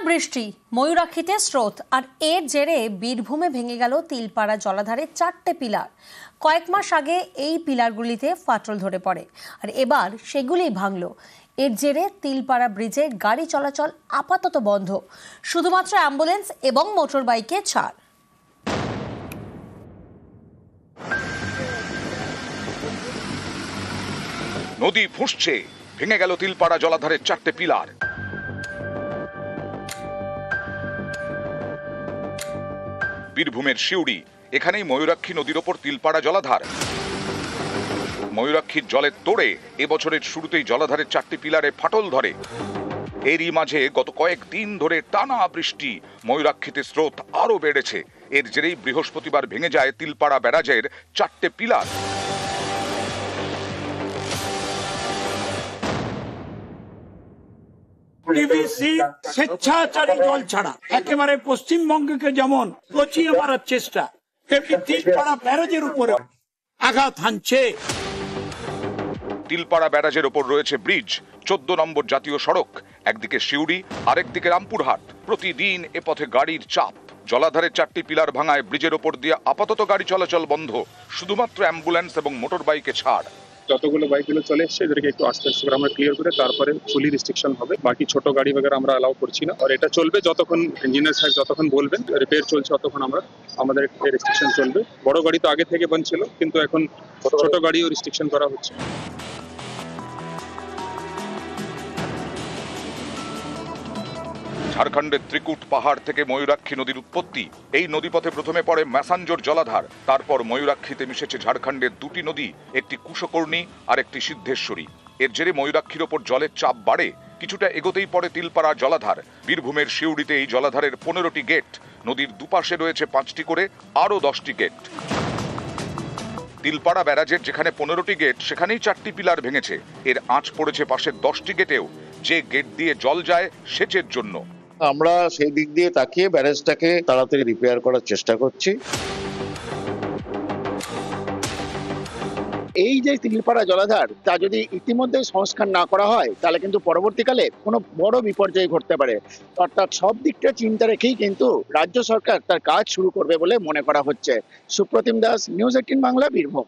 বৃষ্টি, ময়ূরাক্ষীতে স্রোত আর এর জেরে বীরভূমে ভেঙে গেল তিলপাড়া জলাধারে 4টে পিলার। কয়েক মাস আগে এই পিলারগুলিতে ফাটল ধরে পড়ে আর এবার সেগুলি ভাঙল। এর জেরে তিলপাড়া ব্রিজে গাড়ি চলাচল আপাতত বন্ধ, শুধুমাত্র অ্যাম্বুলেন্স এবং মোটর বাইকে ছাড়। নদী ফুঁসছে, ভেঙে গেল তিলপাড়া জলাধারের 4টে পিলার। বীরভূমের শিউড়ি, এখানেই ময়ূরাক্ষী নদীর ওপর তিলপাড়া জলাধার। ময়ূরাক্ষীর জলের তোড়ে এবছরের শুরুতেই জলাধারের 4টি পিলারে ফাটল ধরে। এরই মাঝে গত কয়েকদিন ধরে টানা বৃষ্টি, ময়ূরাক্ষীতে স্রোত আরো বেড়েছে। এর জেরেই বৃহস্পতিবার ভেঙে যায় তিলপাড়া ব্যারাজের 4টে পিলার। স্বেচ্ছাচারী জল ছাড়া একেবারে পশ্চিমবঙ্গকে যেমন পচিয়ে মারার চেষ্টা, তেমনি তিলপাড়া ব্যারাজের উপরে আঘাত হানছে। তিলপাড়া ব্যারাজের ওপর রয়েছে ব্রিজ, 14 নম্বর জাতীয় সড়ক। একদিকে শিউড়ি, আরেকদিকে রামপুরহাট। প্রতিদিন এ পথে গাড়ির চাপ। জলাধারের 4টি পিলার ভাঙায় ব্রিজের ওপর দিয়ে আপাতত গাড়ি চলাচল বন্ধ, শুধুমাত্র অ্যাম্বুলেন্স এবং মোটর বাইকে ছাড়। যতগুলো বাইকগুলো চলে এসছে এদেরকে একটু আস্তে আস্তে করে আমরা ক্লিয়ার করে তারপরে ফুলি রেস্ট্রিকশন হবে। বাকি ছোট গাড়ি বগেরা আমরা অ্যালাউ করছি না, আর এটা চলবে যতক্ষণ ইঞ্জিনিয়ার সাহেব যতক্ষণ বলবেন রিপেয়ার চলছে ততক্ষণ আমাদের রেস্ট্রিকশন চলবে। বড় গাড়ি তো আগে থেকে বন্ধ ছিল, কিন্তু এখন ছোট গাড়িও রেস্ট্রিকশন করা হচ্ছে। ঝাড়খণ্ডের ত্রিকুট পাহাড় থেকে ময়ূরাক্ষী নদীর উৎপত্তি। এই নদীপথে প্রথমে পড়ে ম্যাসাঞ্জোর জলাধার, তারপর ময়ূরাক্ষীতে মিশেছে ঝাড়খণ্ডের 2টি নদী, একটি কুশকর্ণী আর একটি সিদ্ধেশ্বরী। এর জেরে ময়ূরাক্ষীর ওপর জলের চাপ বাড়ে। কিছুটা এগোতেই পড়ে তিলপাড়া জলাধার। বীরভূমের শিউড়িতে এই জলাধারের 15টি গেট। নদীর দুপাশে রয়েছে 5টি করে আরো 10টি গেট। তিলপাড়া ব্যারাজের যেখানে 15টি গেট, সেখানেই 4টি পিলার ভেঙেছে। এর আঁচ পড়েছে পাশের 10টি গেটেও, যে গেট দিয়ে জল যায় সেচের জন্য। আমরা সেই দিক দিয়ে তাকিয়ে ব্যারেজটাকে তাড়াতাড়ি রিপেয়ার করার চেষ্টা করছি। এই যে তিলপাড়া জলাধার, তা যদি ইতিমধ্যে সংস্কার না করা হয় তাহলে কিন্তু পরবর্তীকালে কোনো বড় বিপর্যয় ঘটতে পারে। অর্থাৎ সব দিকটা চিন্তা রেখেই কিন্তু রাজ্য সরকার তার কাজ শুরু করবে বলে মনে করা হচ্ছে। সুপ্রতিম দাস, নিউজ 18 বাংলা, বীরভূম।